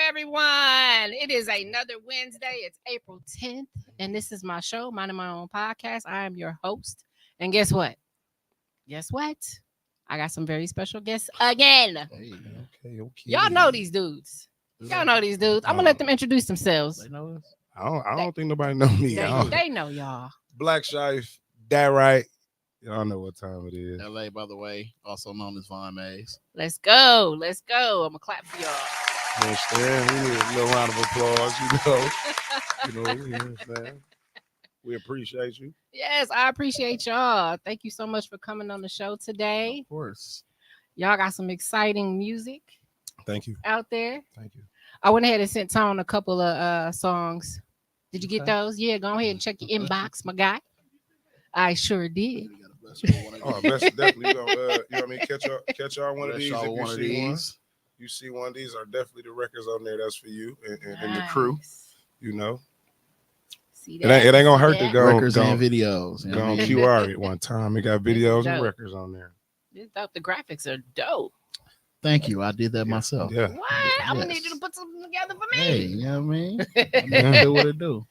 everyone? It is another Wednesday. It's April 10th, and this is my show, Minding My Own Podcast. I am your host. And guess what? Guess what? I got some very special guests again. Okay. Y'all know these dudes. I'm going to let them introduce themselves. They know us? I don't think nobody know me. They know y'all. Blakc Shiffe, that right? Y'all know what time it is. LA, by the way, also known as Von Mays. Let's go. I'm going to clap for y'all. Understand? We need a little round of applause, you know. We appreciate you. Yes, I appreciate y'all. Thank you so much for coming on the show today. Of course. Y'all got some exciting music. Thank you. Out there. Thank you. I went ahead and sent Tone a couple of songs. Did you get those? Yeah, go ahead and check your inbox, my guy. I sure did. Oh, definitely. You know what I mean? Catch y'all one of these. You see one of these are definitely the records on there. That's for you and the crew. You know. See that? It ain't gonna hurt to go records and videos. Go on QR at one time. It got videos and records on there. It's dope. The graphics are dope. Thank you. I did that myself. Yeah. What? I'm gonna need you to put something together for me. Hey, you know what I mean? I do what it do.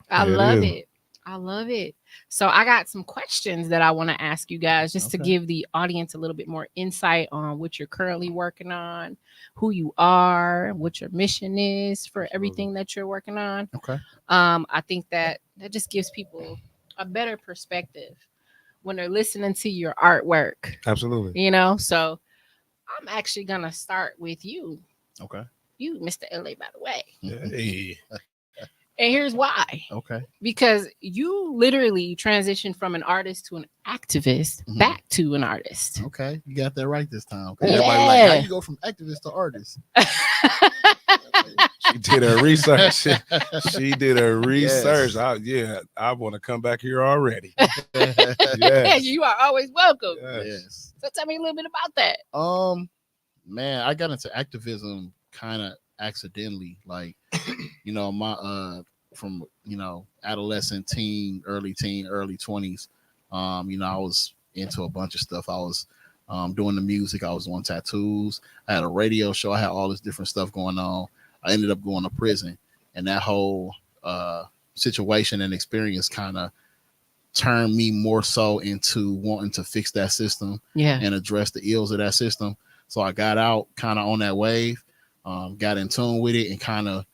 I love it. I love it. So I got some questions that I want to ask you guys just to give the audience a little bit more insight on what you're currently working on, who you are, what your mission is for everything that you're working on. Okay. I think that just gives people a better perspective when they're listening to your artwork. Absolutely. You know, so I'm actually going to start with you. Okay. You, Mr. LA, by the way. Hey. And here's why. Okay. Because you literally transitioned from an artist to an activist back to an artist. Okay. You got that right this time. Okay. Yeah. Everybody like, how you go from activist to artist? She did her research. She did her research. Yes. I want to come back here already. Yes. You are always welcome. Yes. So tell me a little bit about that. Man, I got into activism kind of accidentally. Like, you know, my from, you know, adolescent, early 20s. You know, I was into a bunch of stuff. I was doing the music. I was doing tattoos. I had a radio show. I had all this different stuff going on. I ended up going to prison, and that whole situation and experience kind of turned me more so into wanting to fix that system and address the ills of that system. So I got out kind of on that wave, got in tune with it, and kind of,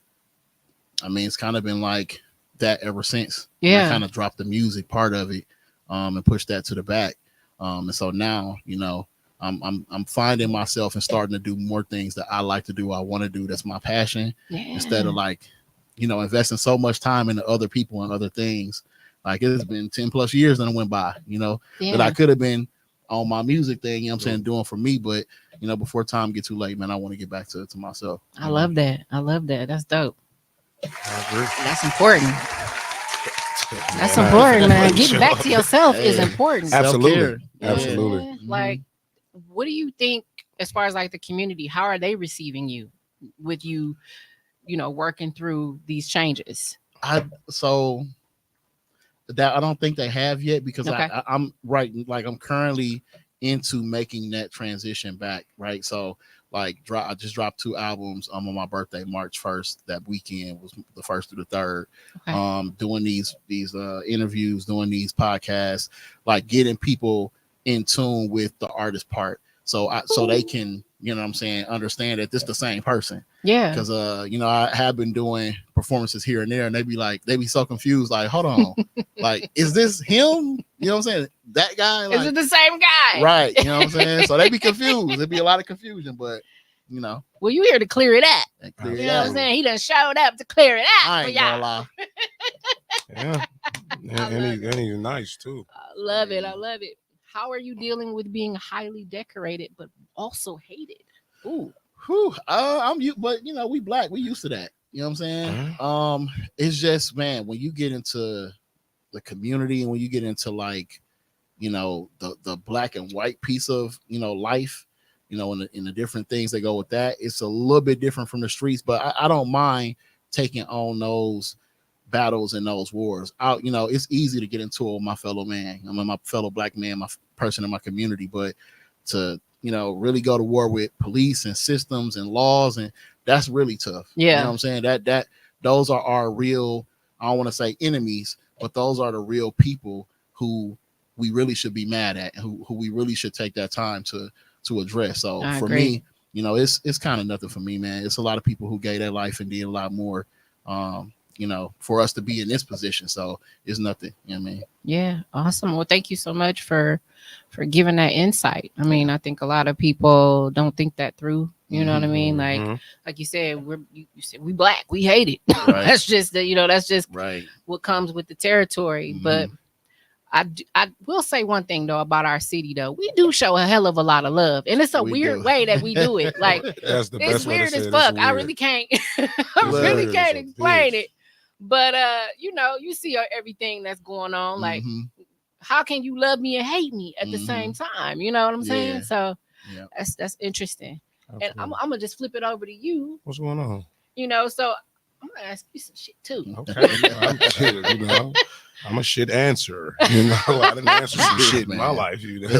I mean, it's kind of been like that ever since. I kind of dropped the music part of it and pushed that to the back. And so now, you know, I'm finding myself and starting to do more things that I like to do. I want to do. That's my passion. Instead of like, you know, investing so much time into other people and other things. Like, it's been 10 plus years that I went by, you know, that I could have been on my music thing, you know what I'm saying, doing for me. But, you know, before time gets too late, man, I want to get back to myself. I love that. That's dope. I agree. That's important. That's important, man. Getting back to yourself is important. Absolutely. Yeah. Absolutely. Like, what do you think as far as like the community? How are they receiving you with you, you know, working through these changes? So that I don't think they have yet, because I'm right. Like, I'm currently into making that transition back. Right. So like, I just dropped 2 albums on my birthday, March 1st. That weekend was the 1st through the 3rd. Doing these interviews, doing these podcasts, like getting people in tune with the artist part. So they can, you know what I'm saying, understand that this is the same person. Yeah. Because you know, I have been doing performances here and there, and they be so confused, like, hold on, like, is this him? You know what I'm saying? That guy? Like, is it the same guy? Right. You know what I'm saying? So they be confused. There'd be a lot of confusion, but you know. Well, you here to clear it up. You know what I'm saying? He done showed up to clear it up. I ain't gonna lie. Yeah. And he's nice too. I love it. How are you dealing with being highly decorated but also hated? Ooh. But you know, we Black, we used to that. You know what I'm saying? It's just, man, when you get into the community and when you get into, like, you know, the black and white piece of, you know, life, you know, in the different things that go with that, it's a little bit different from the streets. But I don't mind taking on those battles and those wars. You know, it's easy to get into it with my fellow man. I mean, my fellow Black man, my person in my community. But to, you know, really go to war with police and systems and laws and that's really tough. Yeah. You know what I'm saying? That those are our real, I don't want to say enemies, but those are the real people who we really should be mad at, and who we really should take that time to address. So I for agree. me, you know, it's kind of nothing for me, man. It's a lot of people who gave their life and did a lot more, you know, for us to be in this position. So it's nothing. You know what I mean? Yeah, awesome. Well, thank you so much for giving that insight. I mean, I think a lot of people don't think that through. You know what I mean? Like you said, you said we Black, we hate it. Right. That's just that's just Right. what comes with the territory. But I will say one thing though about our city though. We do show a hell of a lot of love, and it's a weird way that we do it. Like that's the it's best way to weird say as it. fuck. I really can't. I really can't explain it. But you know, you see everything that's going on. Like, how can you love me and hate me at the same time? You know what I'm saying? So that's interesting. Absolutely. And I'm gonna just flip it over to you. What's going on? You know, so I'm gonna ask you some shit too. Okay. You know, I'm a shit answerer. You know, I didn't answer some shit in my life. You know.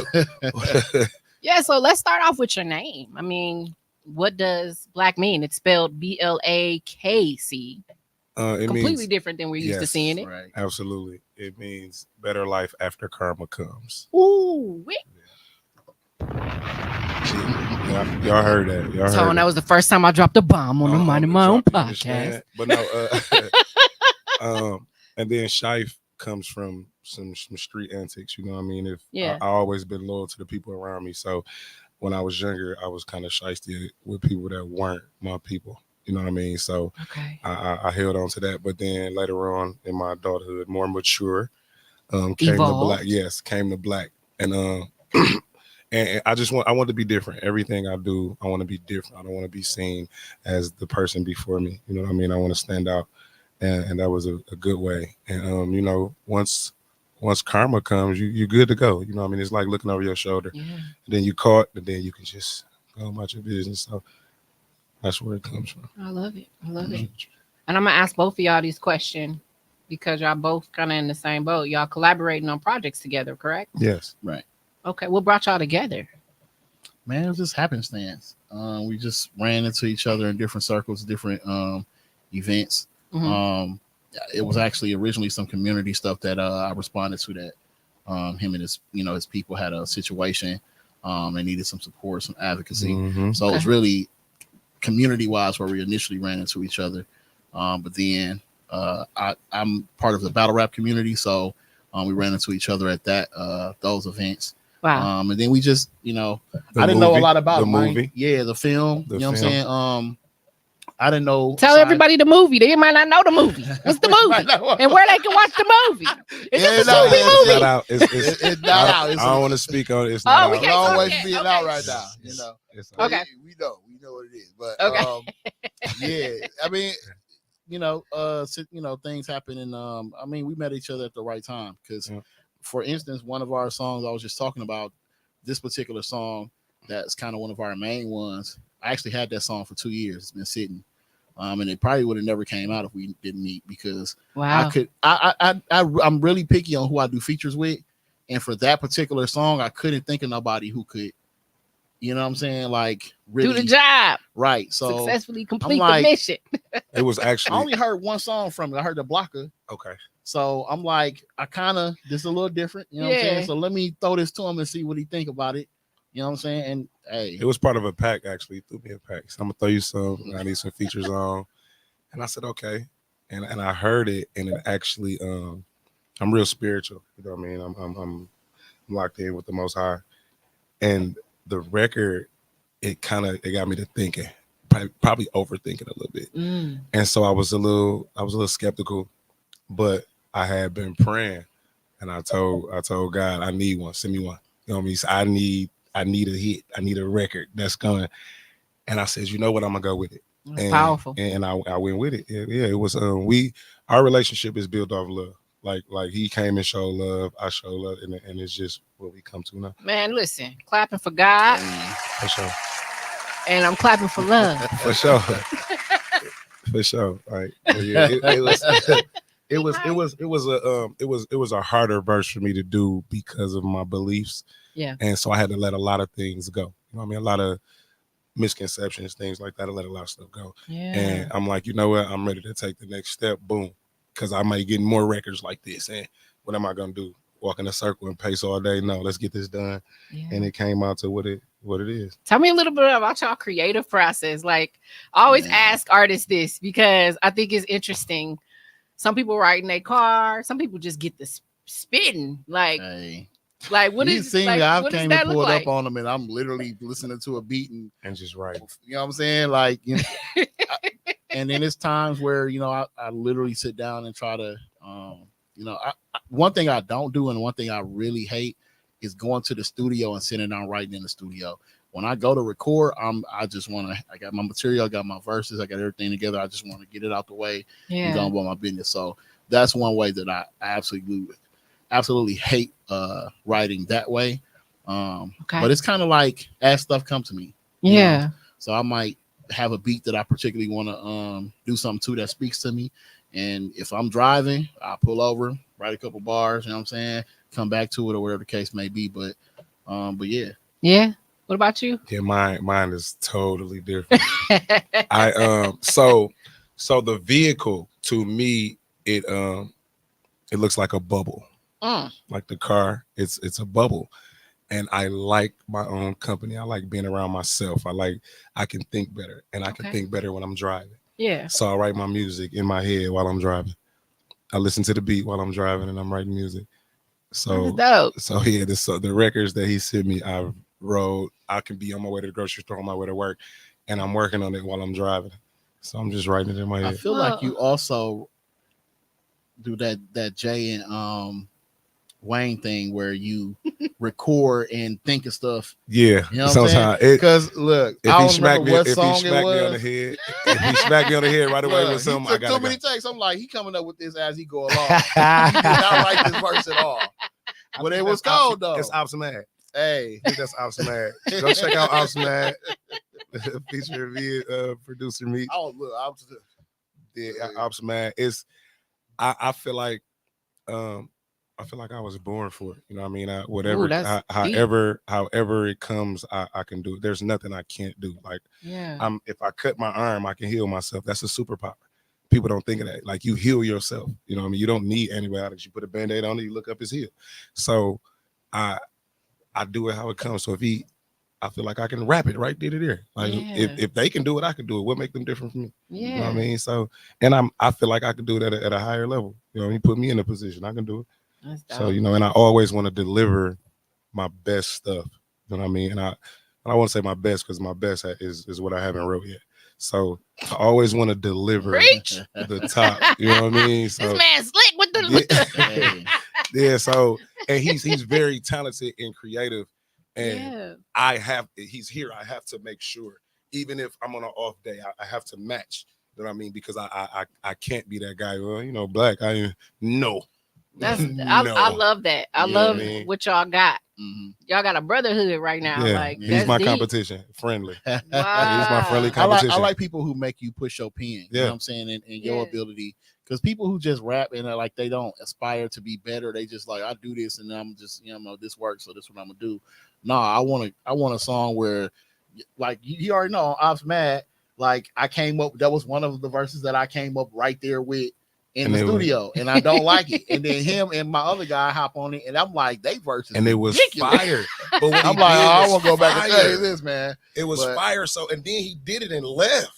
Yeah. So let's start off with your name. I mean, what does Blakc mean? It's spelled BLAKC. It completely means, different than we're used to seeing it. Right. Absolutely. It means better life after karma comes. Ooh, y'all heard that. Y'all so heard that was the first time I dropped a bomb on the Minding My Own podcast. But no, and then Shiffe comes from some street antics. You know what I mean? I always been loyal to the people around me. So when I was younger, I was kind of shysty with people that weren't my people. You know what I mean? So I held on to that. But then later on in my adulthood, more mature, came to Blakc. Yes, came to Blakc. And and I want to be different. Everything I do, I want to be different. I don't want to be seen as the person before me. You know what I mean? I want to stand out. And that was a good way. And you know, once karma comes, you're good to go. You know what I mean? It's like looking over your shoulder. Yeah. And then you caught, and then you can just go about your business. So that's where it comes from. I love it. I love it. And I'm going to ask both of y'all these questions because y'all both kind of in the same boat. Y'all collaborating on projects together, correct? Yes. Right. Okay. What brought y'all together? Man, it was just happenstance. We just ran into each other in different circles, different events. It was actually originally some community stuff that I responded to that. Him and his people had a situation and needed some support, some advocacy. So it was really community-wise where we initially ran into each other. But then I'm part of the battle rap community, so we ran into each other at those events. Wow. And then we just, I didn't know a lot about the movie. Yeah, the film. You know what I'm saying? I didn't know. Tell everybody the movie. They might not know the movie. What's the movie? And where they can watch the movie. Is it the movie? It's not out. It's not out. I don't want to speak on it. It's not out. We can't always be it out right now. Okay. We know what it is. But okay. Yeah. I mean, things happen, and I mean, we met each other at the right time because, for instance, one of our songs I was just talking about, this particular song, that's kind of one of our main ones. I actually had that song for 2 years. It's been sitting. And it probably would have never came out if we didn't meet because I'm really picky on who I do features with. And for that particular song, I couldn't think of nobody who could, you know what I'm saying? Like really do the job. Right. So successfully complete the mission. It was actually, I only heard one song from it. I heard the Blocker. Okay. So I'm like, this is a little different. You know what I'm saying? So let me throw this to him and see what he think about it. You know what I'm saying? And hey, it was part of a pack, actually. He threw me a pack. So I'm gonna throw you some. I need some features on. And I said, okay. And I heard it, and it actually I'm real spiritual. You know what I mean? I'm locked in with the Most High. And the record, it got me to thinking, probably overthinking a little bit. And so I was a little skeptical, but I had been praying, and I told God, I need one. Send me one. You know what I mean? So I need a hit. I need a record that's going. And I said, you know what? I'm gonna go with it. That's powerful. And I went with it. Yeah, it was. Our relationship is built off love. Like he came and showed love. I showed love, and it's just what we come to now. Man, listen, clapping for God. For sure. And I'm clapping for love. For sure. For sure. Like yeah, it was a harder verse for me to do because of my beliefs. Yeah. And so I had to let a lot of things go. You know what I mean? A lot of misconceptions, things like that. I let a lot of stuff go. Yeah. And I'm like, you know what? I'm ready to take the next step. Boom. Because I might get more records like this. And what am I going to do? Walk in a circle and pace all day? No, let's get this done. Yeah. And it came out to what it is. Tell me a little bit about y'all creative process. Like, I always ask artists this because I think it's interesting. Some people write in their car. Some people just get the spitting. Like what you is seen like, me? I what came and pulled up on them, and I'm literally listening to a beat and just writing. You know what I'm saying? Like, you know, and then it's times where I literally sit down and try to, one thing I don't do and one thing I really hate is going to the studio and sitting down writing in the studio. When I go to record, I just want to. I got my material, I got my verses, I got everything together. I just want to get it out the way and go about my business. So that's one way that I absolutely hate writing that way. But it's kind of like as stuff come to me. Yeah. So I might have a beat that I particularly want to do something to that speaks to me. And if I'm driving, I pull over, write a couple bars, you know what I'm saying? Come back to it or whatever the case may be. But yeah. Yeah. What about you? Yeah, mine is totally different. So the vehicle to me, it looks like a bubble. Like the car, it's a bubble. And I like my own company. I like being around myself. I can think better, and I can think better when I'm driving. Yeah. So I write my music in my head while I'm driving. I listen to the beat while I'm driving, and I'm writing music. So dope. So yeah, the records that he sent me, I wrote. I can be on my way to the grocery store, on my way to work, and I'm working on it while I'm driving. So I'm just writing it in my head. I feel like you also do that Jay and Wayne thing where you record and think of stuff. Yeah, you know what I'm saying? Because look, if I he don't smacked remember me, what if song he smacked me on the head, if he smacked me on the head right away with something, he took I got too many takes. I'm like, he coming up with this as he go along. He did not like this verse at all. But it was cold though. That's Ops Mad. Hey, that's Ops Mad. Go check out Ops Mad. Feature producer Meech. Oh look, Ops. Yeah, Ops Mad. I feel like I was born for it. You know what I mean? However it comes, I can do it. There's nothing I can't do. Like, if I cut my arm, I can heal myself. That's a superpower. People don't think of that. Like, you heal yourself. You know what I mean? You don't need antibiotics. You put a Band-Aid on it, you look up, it's healed. So I do it how it comes. So I feel like I can rap it right there. Like, if they can do it, I can do it. What make them different from me? Yeah. You know what I mean? So, and I feel like I can do it at a higher level. You know, you put me in a position, I can do it. So, and I always want to deliver my best stuff. You know what I mean? And I want to say my best because my best is what I haven't wrote yet. So I always want to deliver the top. You know what I mean? So, this man's slick with the yeah. So, and he's very talented and creative, and he's here. I have to make sure, even if I'm on an off day, I have to match. You know what I mean? Because I can't be that guy. Well, Blakc. I love that. I love what y'all got. Mm-hmm. Y'all got a brotherhood right now. Yeah, like he's my competition. Friendly. Wow. He's my friendly competition. I like people who make you push your pen. You know what I'm saying? And your ability. Because people who just rap and are like they don't aspire to be better. They just like, I do this and I'm just, this works, so this is what I'm gonna do. No, I want a song where, like, you already know, Ops Mad. Like, I came up, that was one of the verses that I came up right there with in the studio, and I don't like it. And then him and my other guy hop on it, and I'm like, they verses, and it was fire. But when I'm like, I want to go back and say this, man. It was fire. So, and then he did it and left.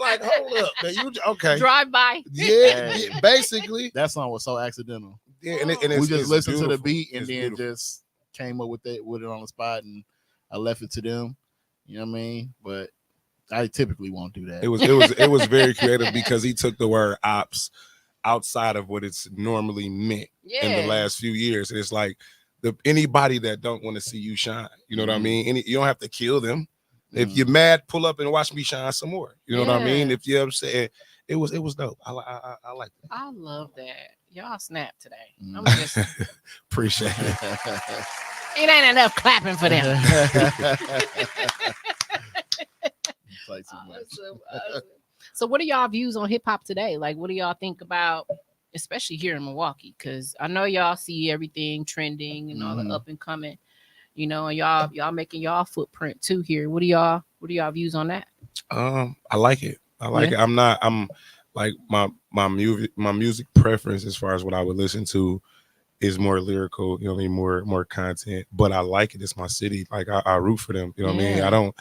Like, hold up, man, you okay? Drive by. Yeah, basically. That song was so accidental. Yeah, and we just listened to the beat and then just came up with it on the spot, and I left it to them. You know what I mean? But I typically won't do that. It was very creative because he took the word ops outside of what it's normally meant in the last few years. And it's like anybody that don't want to see you shine, you know what I mean? You don't have to kill them. If you're mad, pull up and watch me shine some more. You know what I mean? If you're upset, it was dope. I like that. I love that. Y'all snap today. I'm just appreciate it. It ain't enough clapping for them. Awesome. So what are y'all views on hip hop today? Like, what do y'all think about, especially here in Milwaukee? Because I know y'all see everything trending and all the up and coming. you know, and y'all making y'all footprint too here. What are y'all views on that? I like it. I like it. I'm like my music preference as far as what I would listen to is more lyrical, you know what I mean, more content. But I like it. It's my city. Like I root for them. You know what I mean?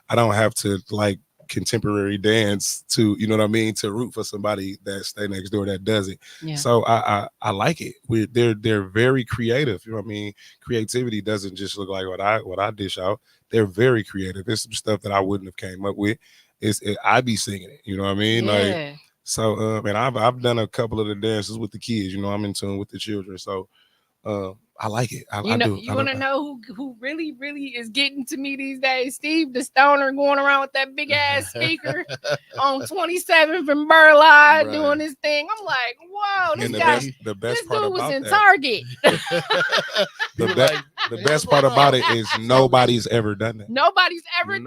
I don't have to like contemporary dance to, you know what I mean, to root for somebody that stay next door that does it. Yeah. So I like it. They're very creative. You know what I mean? Creativity doesn't just look like what I dish out. They're very creative. There's some stuff that I wouldn't have came up with. I be singing it. You know what I mean? Yeah. Like so. And I've done a couple of the dances with the kids. You know, I'm in tune with the children. So I like it. I do. You want to know who really is getting to me these days? Steve the Stoner going around with that big ass speaker on 27th and Burleigh doing his thing. I'm like, whoa, this dude was in Target. The best part about it is nobody's ever done that. Nobody's ever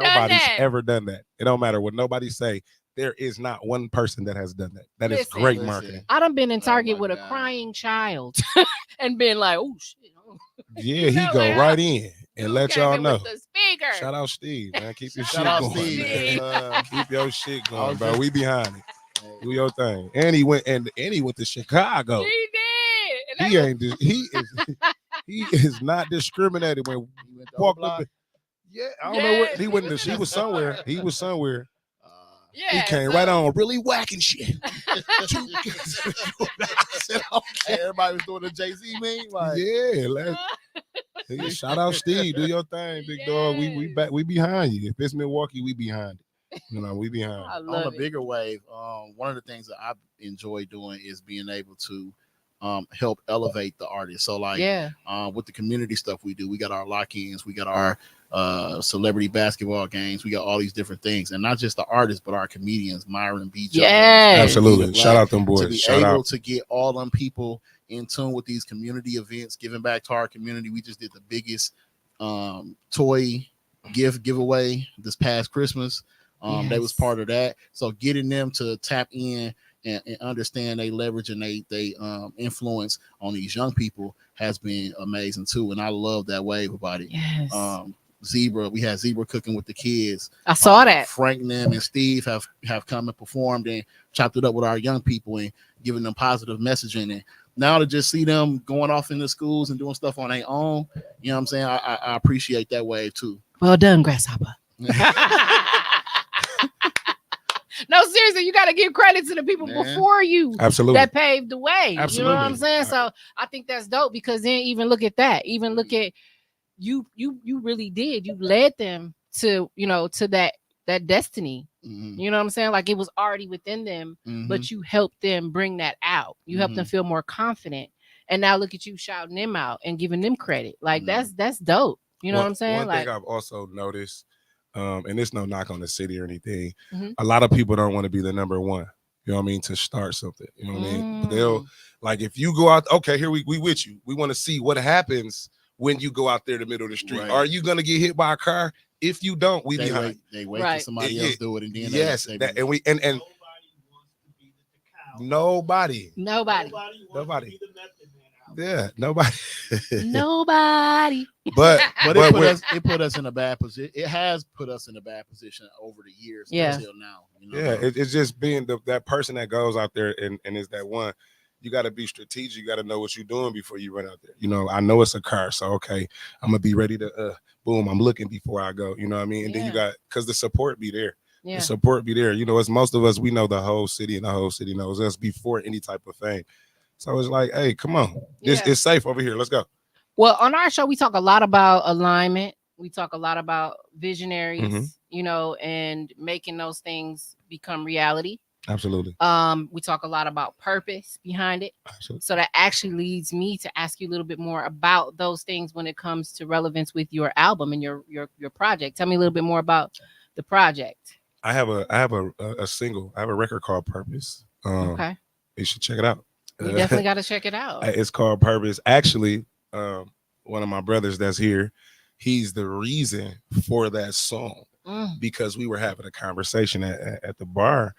done that. It don't matter what nobody say. There is not one person that has done that. That is great marketing. I done been in Target with a crying child and been like, oh shit. Yeah, he go right in and let y'all know. Shout out Steve, man. Keep your shit going. Keep your shit going, bro. We behind it. Do your thing. And he went to Chicago. He did. He is not discriminated when he walked up. Yeah, I don't know what he went to. He was somewhere. Yeah, he came right on, really whacking shit. Everybody was doing the Jay-Z meme. Like, yeah, shout out Steve. Do your thing, big dog. We behind you. If it's Milwaukee, we behind it. You know, we behind. On a bigger wave, one of the things that I enjoy doing is being able to help elevate the artist. So like with the community stuff we do, we got our lock-ins, we got our celebrity basketball games, we got all these different things, and not just the artists but our comedians, Myron B. Jones. Absolutely. Shout out them boys. To be able to get all them people in tune with these community events, giving back to our community. We just did the biggest toy giveaway this past Christmas. That was part of that. So getting them to tap in and understand they leverage and they influence on these young people has been amazing too. And I love that wave about it. Zebra, we had Zebra cooking with the kids. I saw that. Frank, them, and Steve have come and performed and chopped it up with our young people and giving them positive messaging. And now to just see them going off into schools and doing stuff on their own, you know what I'm saying? I appreciate that wave too. Well done, Grasshopper. No, seriously, you got to give credit to the people before you that paved the way. Absolutely. You know what I'm saying? So I think that's dope, because then even look at that. Even look at you really did. You led them to, you know, to that destiny. Mm-hmm. You know what I'm saying? Like it was already within them, but you helped them bring that out. You helped them feel more confident. And now look at you shouting them out and giving them credit. Like that's dope. You know what I'm saying? One thing I've also noticed, and it's no knock on the city or anything, a lot of people don't want to be the number one. You know what I mean? To start something. You know what I mean? But they'll, like, if you go out, okay, here we with you. We want to see what happens when you go out there in the middle of the street. Right. Are you gonna get hit by a car? If you don't, we behind. They wait till somebody else do it, and then nobody. Yeah, nobody. Nobody. But it put us in a bad position. It has put us in a bad position over the years until now. You know? It's just being that person that goes out there and is that one. You got to be strategic. You got to know what you're doing before you run out there. You know, I know it's a car, so okay, I'm gonna be ready to boom. I'm looking before I go. You know what I mean? And then you got, because the support be there. Yeah. The support be there. You know, as most of us, we know the whole city, and the whole city knows us before any type of fame. So it's like, hey, come on, it's safe over here. Let's go. Well, on our show, we talk a lot about alignment. We talk a lot about visionaries, you know, and making those things become reality. Absolutely. We talk a lot about purpose behind it. Absolutely. So that actually leads me to ask you a little bit more about those things when it comes to relevance with your album and your project. Tell me a little bit more about the project. I have a single. I have a record called Purpose. Okay. You should check it out. You definitely got to check it out. It's called Purpose. Actually, one of my brothers that's here, he's the reason for that song, because we were having a conversation at the bar.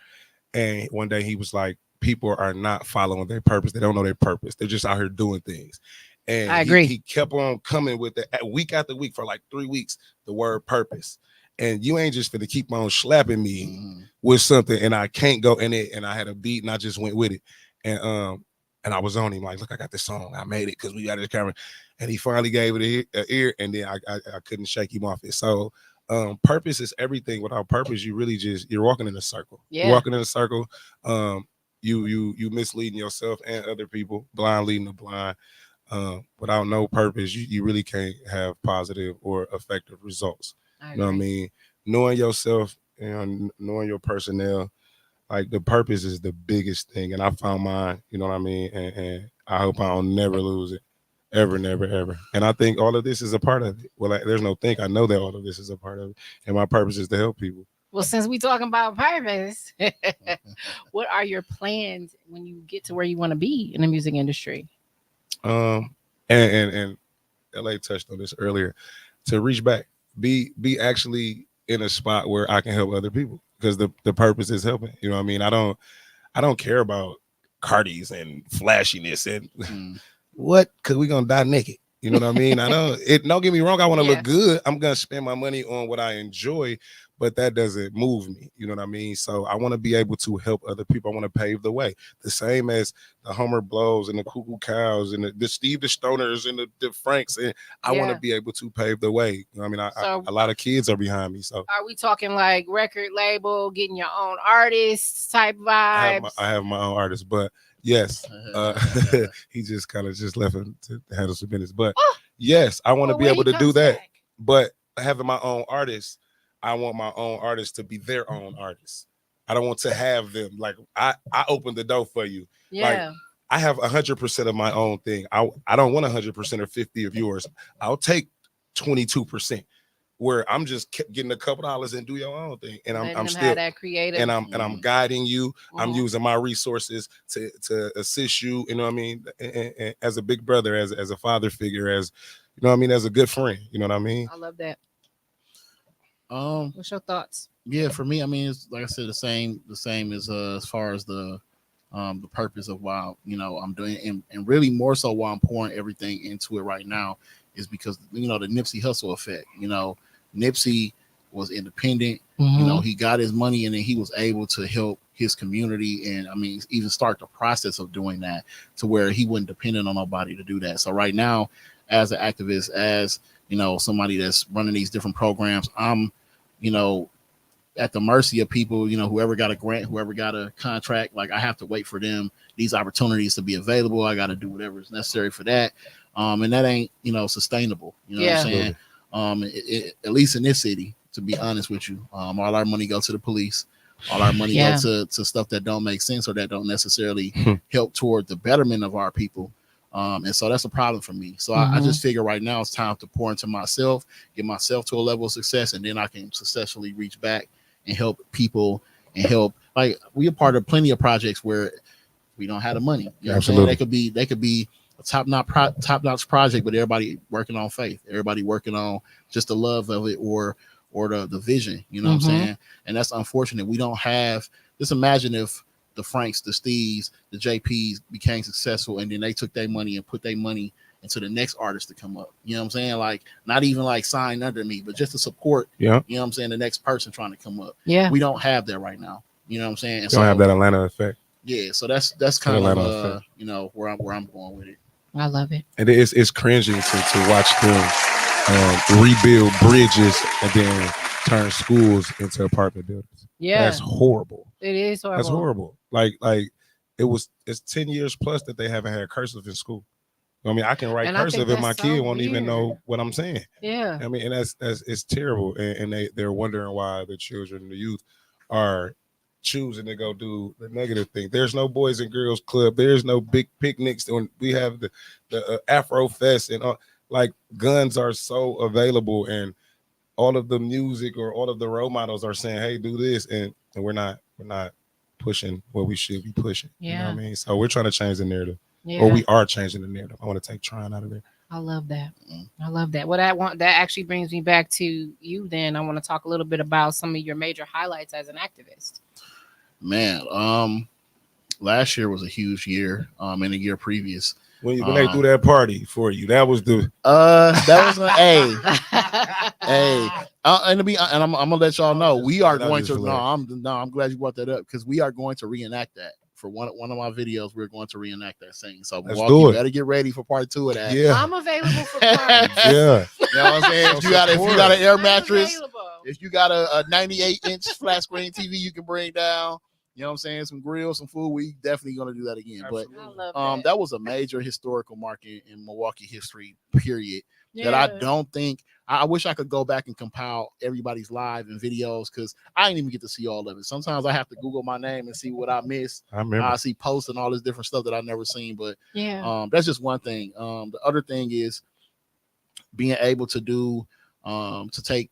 And one day he was like, people are not following their purpose. They don't know their purpose. They're just out here doing things. And I agree. He kept on coming with it week after week for like 3 weeks, the word purpose. And you ain't just finna keep on slapping me with something and I can't go in it. And I had a beat and I just went with it. And I was on him like, look, I got this song. I made it because we got this camera. And he finally gave it an ear, and then I couldn't shake him off it. So purpose is everything. Without purpose, you really you're walking in a circle. Yeah. You're walking in a circle. You misleading yourself and other people, blind leading the blind. Without no purpose, you really can't have positive or effective results. You know what I mean? Knowing yourself and knowing your personnel, like the purpose is the biggest thing. And I found mine, you know what I mean? And I hope I don't never lose it. Ever, never, ever. And I think all of this is a part of it. Well, there's no think. I know that all of this is a part of it. And my purpose is to help people. Well, since we talking about purpose, what are your plans when you get to where you want to be in the music industry? And LA touched on this earlier. To reach back, be actually in a spot where I can help other people because the purpose is helping. You know what I mean? I don't care about Cardis and flashiness and what? Because we're gonna die naked. You know what I mean? Don't get me wrong, I want to look good. I'm gonna spend my money on what I enjoy, but that doesn't move me. You know what I mean? So I want to be able to help other people. I want to pave the way. The same as the Hummer Blows and the Cuckoo Cows and the Steve the Stoners and the Franks. And I want to be able to pave the way. You know what I mean? A lot of kids are behind me. So are we talking like record label, getting your own artist type vibes? I have my own artist, but yes, he just kind of just left him to handle some business. But yes, I want to be able to do that. Back. But having my own artist, I want my own artists to be their own artists. I don't want to have them like I opened the door for you. Yeah. Like I have 100% of my own thing. I don't want 100% or 50 of yours. I'll take 22%. Where I'm just getting a couple dollars and do your own thing, and I'm still that creative, and I'm guiding you. I'm using my resources to assist you. You know what I mean? And as a big brother, as a father figure, as you know what I mean, as a good friend. You know what I mean? I love that. What's your thoughts? Yeah, for me, I mean, it's like I said, the same as far as the purpose of why I'm doing, and really more so why I'm pouring everything into it right now is because the Nipsey Hussle effect. Nipsey was independent. He got his money and then he was able to help his community, and I mean even start the process of doing that to where he wasn't dependent on nobody to do that. So right now, as an activist, as somebody that's running these different programs, I'm at the mercy of people, whoever got a grant, whoever got a contract. Like I have to wait for these opportunities to be available. I got to do whatever is necessary for that. And that ain't, sustainable. You know what I'm saying? At least in this city, to be honest with you, all our money go to the police. All our money go to stuff that don't make sense or that don't necessarily help toward the betterment of our people. And so that's a problem for me. So I just figure right now it's time to pour into myself, get myself to a level of success, and then I can successfully reach back and help people and help. Like we are part of plenty of projects where we don't have the money. You know Absolutely. What I'm saying? They could be a top-notch project, but everybody working on faith, everybody working on just the love of it or the vision, you know what I'm saying? And that's unfortunate. We don't have, just imagine if the Franks, the Steves, the JPs became successful and then they took their money and put their money into the next artist to come up. You know what I'm saying? Like not even like sign under me, but just to support, you know what I'm saying, the next person trying to come up. Yeah. We don't have that right now. You know what I'm saying? And don't have that Atlanta effect. Yeah, so that's kind of where I'm going with it. I love it. And it's cringing to watch them rebuild bridges and then turn schools into apartment buildings. Yeah, that's horrible. It is horrible. That's horrible. Like it's 10 years plus that they haven't had cursive in school. I mean, I can write cursive and my kid won't even know what I'm saying. Yeah. I mean, and it's terrible. And they're wondering why the children and the youth are choosing to go do the negative thing. There's no Boys and Girls Club. There's no big picnics. When we have the Afro Fest and like guns are so available, and all of the music or all of the role models are saying, "Hey, do this," and we're not pushing what we should be pushing. Yeah. You know what I mean? So we're trying to change the narrative, or we are changing the narrative. I want to take trying out of there. I love that. I love that. What that actually brings me back to you. Then I want to talk a little bit about some of your major highlights as an activist. Man, last year was a huge year. And the year previous, When they threw that party for you, that was the that was hey. And I'm gonna let y'all know we are going to. I'm glad you brought that up because we are going to reenact that for one of my videos. We're going to reenact that scene. So Milwaukee, better get ready for part 2 of that. Yeah, I'm available for part. Yeah, you know what I'm saying. If you got an air mattress, if you got a 98-inch flat screen TV, you can bring down. You know what I'm saying? Some grills, some food. We definitely going to do that again. Absolutely. But that was a major historical market in Milwaukee history, period. Yeah. That I don't think, I wish I could go back and compile everybody's live and videos because I didn't even get to see all of it. Sometimes I have to Google my name and see what I missed. I remember. I see posts and all this different stuff that I've never seen. But that's just one thing. The other thing is being able to do, to take,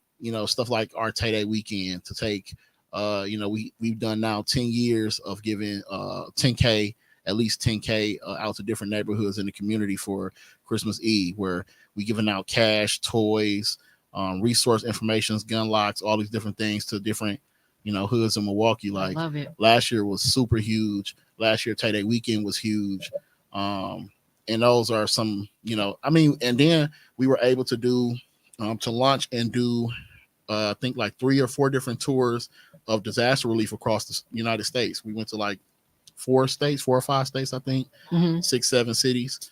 stuff like our Tay Day weekend, to take, we've done now 10 years of giving 10K, at least 10K out to different neighborhoods in the community for Christmas Eve, where we giving out cash, toys, resource informations, gun locks, all these different things to different, hoods in Milwaukee. Like last year was super huge. Last year, Tay Day weekend was huge. And those are some, and then we were able to do, to launch and do, I think like 3 or 4 different tours of disaster relief across the United States. We went to like 4 or 5 states, I think, 6, 7 cities,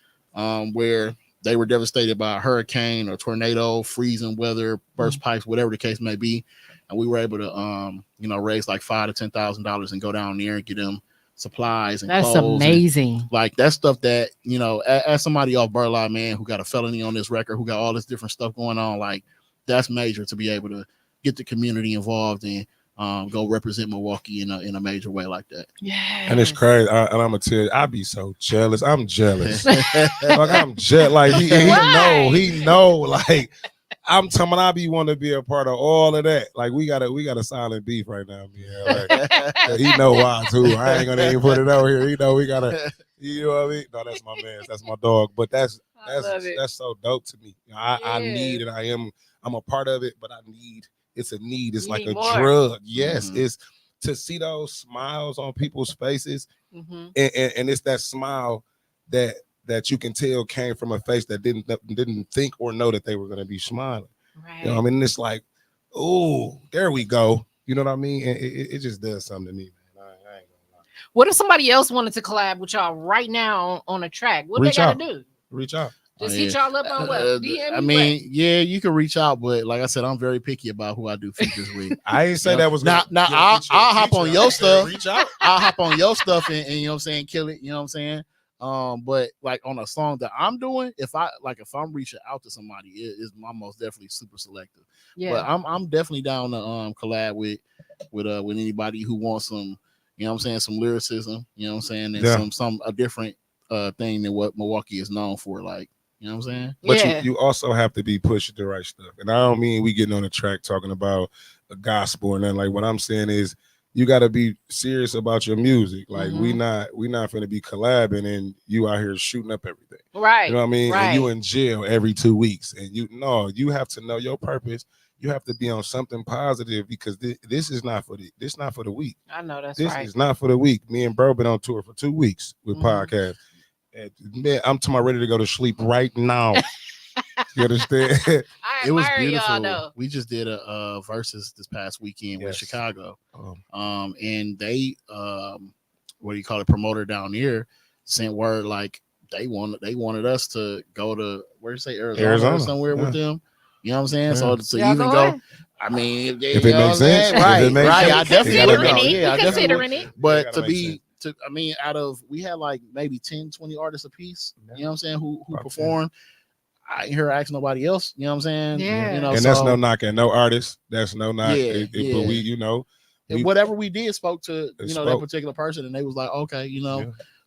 where they were devastated by a hurricane or tornado, freezing weather, burst pipes, whatever the case may be. And we were able to, raise like $5,000 to $10,000 and go down there and get them supplies and clothes. That's amazing. Like that stuff that, as somebody off Burleigh, man, who got a felony on this record, who got all this different stuff going on, like that's major to be able to get the community involved and go represent Milwaukee in a major way like that. Yeah, and it's crazy. And I'm gonna tell you, I be so jealous. I'm jealous. I'm jealous. Like he know. Like I'm telling, I be want to be a part of all of that. Like we got a silent beef right now. Yeah, like, he know why too. I ain't gonna even put it over here. He know we gotta. You know what I mean? No, that's my man. That's my dog. But that's so dope to me. I need, and I'm a part of it. But I need. It's a need. It's like a drug. Yes, it's to see those smiles on people's faces, and it's that smile that you can tell came from a face that didn't think or know that they were going to be smiling. Right. You know what I mean? It's like, oh, there we go. You know what I mean? And it just does something to me, man. I ain't gonna lie. What if somebody else wanted to collab with y'all right now on a track? What they got to do? Reach out. Just hit y'all up on what? DM yeah, you can reach out, but like I said, I'm very picky about who I do features with. I ain't say that was now. I'll hop on your stuff. Reach out. I'll hop on your stuff and you know what I'm saying, kill it. You know what I'm saying. But like on a song that I'm doing, if I'm reaching out to somebody, I'm most definitely super selective. Yeah. But I'm definitely down to collab with anybody who wants some, you know what I'm saying, some lyricism. You know what I'm saying, and a different thing than what Milwaukee is known for. Like. You know what I'm saying? But you also have to be pushing the right stuff. And I don't mean we getting on the track talking about a gospel or nothing. Like what I'm saying is you got to be serious about your music. Like we not going to be collabing and you out here shooting up everything. Right. You know what I mean? Right. And you in jail every 2 weeks. And you have to know your purpose. You have to be on something positive because this is not for the week. I know that's right. This is not for the week. Me and bro been on tour for 2 weeks with podcasts. And man, I'm ready to go to sleep right now. You understand? It was beautiful. We just did a versus this past weekend with Chicago. And they what do you call it, promoter down here sent word like they wanted us to go to where you say Arizona or somewhere with them. You know what I'm saying? So even go. I mean, if it makes sense, right? I definitely would go. Yeah, I definitely would. But out of we had like maybe 10, 20 artists a piece. You know what I'm saying? Who performed. I ain't hear ask nobody else. You know what I'm saying? Yeah. You know, and that's no knock at no artist. That's no knock. But we, whatever we did spoke to that particular person, and they was like, okay,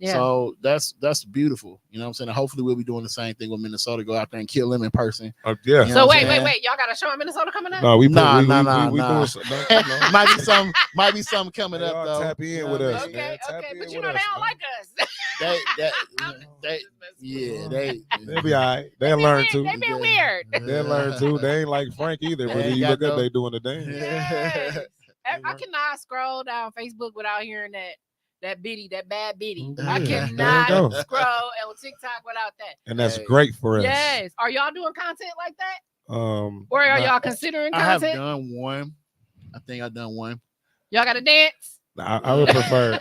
So that's beautiful. You know what I'm saying? And hopefully we'll be doing the same thing with Minnesota. Go out there and kill them in person. Yeah. So wait. Y'all got a show in Minnesota coming up? No, we nah. doing might be something coming up though. Tap in with us. Okay, but they don't like us. They'll be all right. They'll learn too. They've been weird. They'll learn too. They ain't like Frank either, but you look up, they doing the dance. Yes. I cannot scroll down Facebook without hearing that that bad bitty. Yeah, I cannot scroll on TikTok without that. And that's great for us. Yes. Are y'all doing content like that? Or are y'all considering content? I have done one. I think I've done one. Y'all got to dance? I would prefer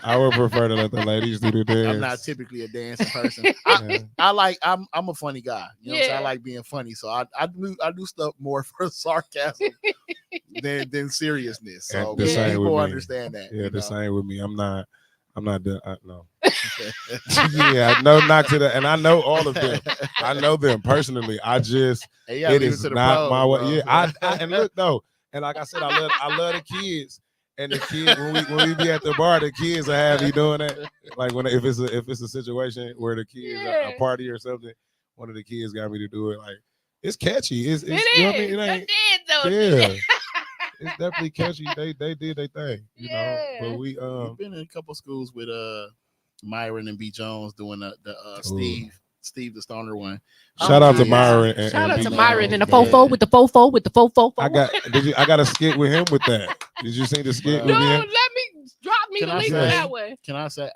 to let the ladies do the dance. I'm not typically a dancing person. I'm a funny guy. You know what I'm saying? I like being funny. So I do stuff more for sarcasm than seriousness. So people understand that. Yeah, the same with me. I'm not done. No. Yeah, no, not to that. And I know all of them. I know them personally. It is not my way. Yeah, and look though, and like I said, I love the kids. And the kids, when we be at the bar, the kids will have you doing that. Like if it's a situation where the kids are a party or something, one of the kids got me to do it. Like it's catchy. It's you know what I mean? It ain't, it's definitely catchy. They did their thing, you know. But we've been in a couple schools with Myron and B. Jones doing the Steve the Stoner one. Shout out to Myron. Shout out to Myron and the fofo with the fofo. I got a skit with him with that. Did you see the skit? No, let me drop me the link for that one. Can I say?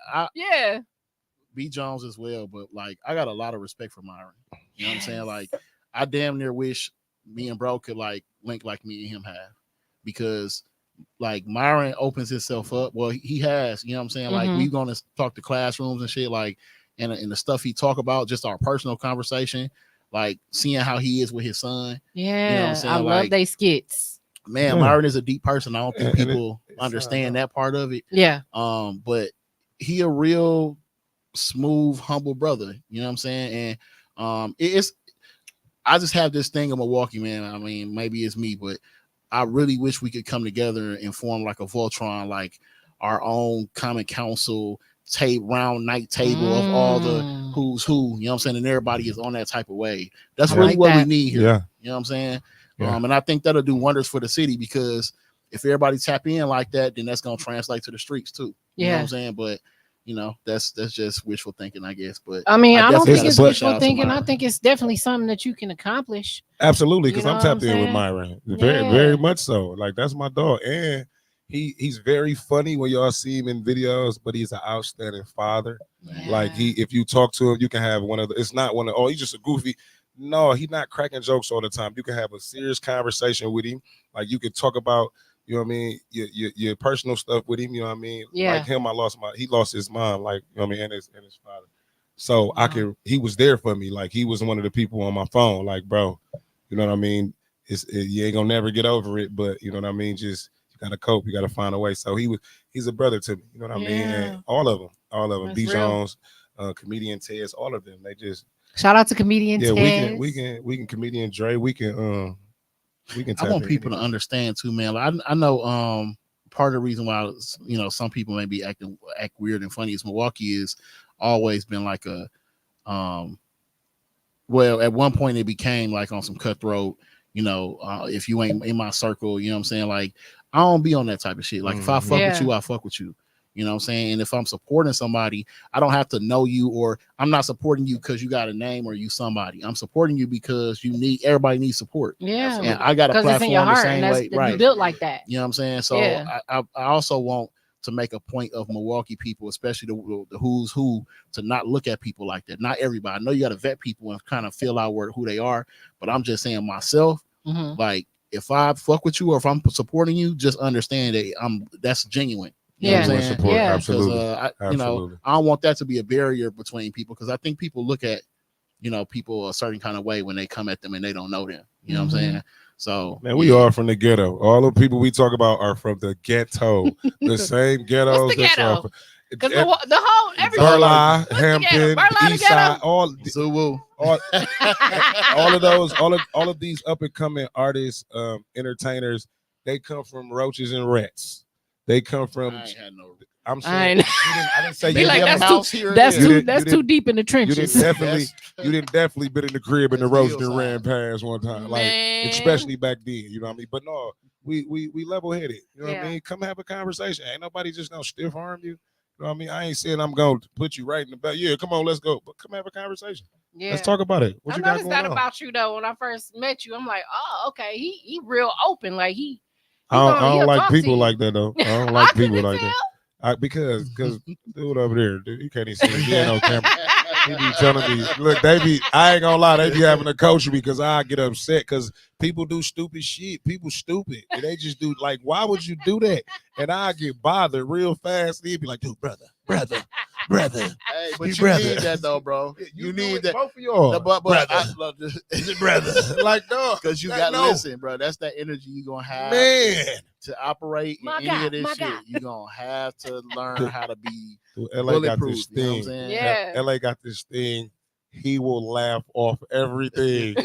B. Jones as well, but like I got a lot of respect for Myron. You know what I'm saying? Like I damn near wish me and bro could like link like me and him have, because like Myron opens himself up. Well, he has. You know what I'm saying? Like we gonna talk to classrooms and shit. Like. And the stuff he talk about, just our personal conversation, like seeing how he is with his son. Yeah, you know what I'm saying? I love they skits. Man, Myron is a deep person. I don't think people understand that part of it. Yeah. But he a real smooth, humble brother. You know what I'm saying? And I just have this thing in Milwaukee, man. I mean, maybe it's me, but I really wish we could come together and form like a Voltron, like our own common council round night table of all the who's who, you know what I'm saying, and everybody is on that type of way. That's really what we need here. Yeah. You know what I'm saying? And I think that'll do wonders for the city, because if everybody tap in like that, then that's gonna translate to the streets too. You know what I'm saying? But you know, that's just wishful thinking, I guess. But I mean, I don't think it's wishful thinking. I think it's definitely something that you can accomplish. Absolutely, because I'm tapped in with Myron. Very much so. Like that's my dog. And he's very funny when y'all see him in videos, but he's an outstanding father. Yeah. Like if you talk to him, you can have it's not one of, oh, he's just a goofy. No, he's not cracking jokes all the time. You can have a serious conversation with him. Like you can talk about, you know what I mean, your personal stuff with him. You know what I mean? Yeah. Like him, he lost his mom, like, you know what I mean, and his father. So he was there for me. Like he was one of the people on my phone. Like, bro, you know what I mean? You ain't gonna never get over it, but you know what I mean? Just gotta cope. You gotta find a way. So he's a brother to me. You know what I mean? And all of them. B. Jones, comedian Tez, all of them. They just shout out to comedian Tez. We can comedian Dre. We can. I want people to understand too, man. Like, I know part of the reason why some people may be act weird and funny is Milwaukee is always been like a well, at one point it became like on some cutthroat. If you ain't in my circle, you know what I'm saying? Like, I don't be on that type of shit. Like, if I fuck with you, I fuck with you. You know what I'm saying? And if I'm supporting somebody, I don't have to know you, or I'm not supporting you because you got a name or you somebody. I'm supporting you because everybody needs support. Yeah. And I got a platform the same way. Right. You built like that. You know what I'm saying? So I also want to make a point of Milwaukee people, especially the who's who, to not look at people like that. Not everybody. I know you got to vet people and kind of feel out who they are, but I'm just saying myself, like, if I fuck with you or if I'm supporting you, just understand that that's genuine. You know what I'm saying? Support, absolutely. Absolutely. I don't want that to be a barrier between people, because I think people look at, people a certain kind of way when they come at them and they don't know them. You know what I'm saying? So, man, we are from the ghetto. All the people we talk about are from the ghetto, the same ghetto. What's the ghetto? Because the whole Burla, Hampton, Eastside, all of these up and coming artists, entertainers, they come from roaches and rats. They come from. I'm saying I didn't say you like that's too deep in the trenches. You didn't definitely been in the crib and the roast and ran past one time, like especially back then. You know what I mean? But no, we level headed. You know what I mean? Come have a conversation. Ain't nobody just gonna stiff arm you. You know what I mean? I ain't saying I'm going to put you right in the back. Yeah, come on, let's go. But come have a conversation. Yeah. Let's talk about it. I noticed that about you, though. When I first met you, I'm like, oh, okay. He real open. Like, I don't like people like that, though. I don't like people like that. Because dude over there, dude, you can't even see me. He ain't on camera. He be telling me, look, I ain't gonna lie, they be having to coach me because I get upset because people do stupid shit. People stupid. And they just do, like, why would you do that? And I get bothered real fast. He'd be like, dude, brother. Hey, but you need that though, bro. You need that. Both of y'all. Brother. Is it brother? Like, no. Because you got to listen, bro. That's that energy you're going to have. Man. To operate in any of this shit, you're going to have to learn how to be LA got this thing. You know what I'm saying? Yeah. LA got this thing. He will laugh off everything.